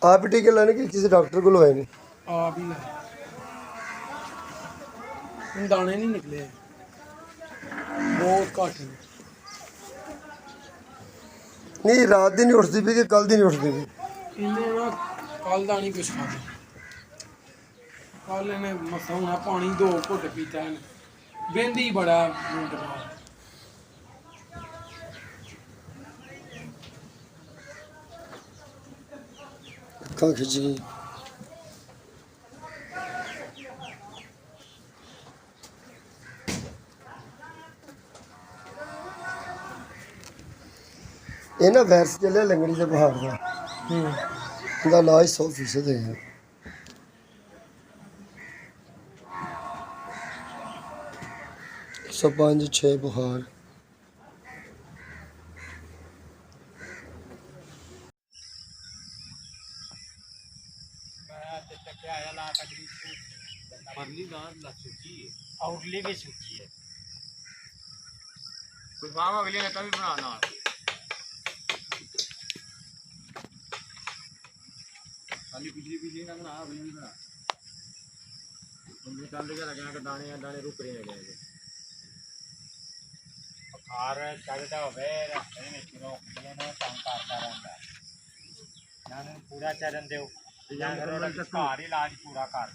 आप ही टीके लाने कि किसी डॉक्टर को लवाए नहीं? आप ही दाने नहीं निकले बहुत घट ने नहीं रात दिन नहीं उठती भी कि कल दिन नहीं उठती भी? इन्हें ना कल का नहीं कुछ खाया कल इन्हें मसा होना पानी 2 घुट पीता है बेंदी बड़ा मिनट बाद अक्खां खिंच गई। ਇਹ ਨਾ ਵਾਇਰਸ ਚੱਲਿਆ ਲੰਗੜੀ ਦੇ ਬੁਖਾਰ ਦਾ ਇਹਦਾ ਇਲਾਜ 100% ਹੈ। 105-6 बुखार आउटली भी सूखी है कुछ फार्म अगली ने तभी बनाना खाली पिछली पिछली ना बना अगली नहीं बना तुमने काम देखा लगा कि दाने दाने रुक रहे हैं बुखार चलता होवे रास्ते में चुनो ये ना काम करता रहता है ना पूरा चरण दो या घर इलाज पूरा कर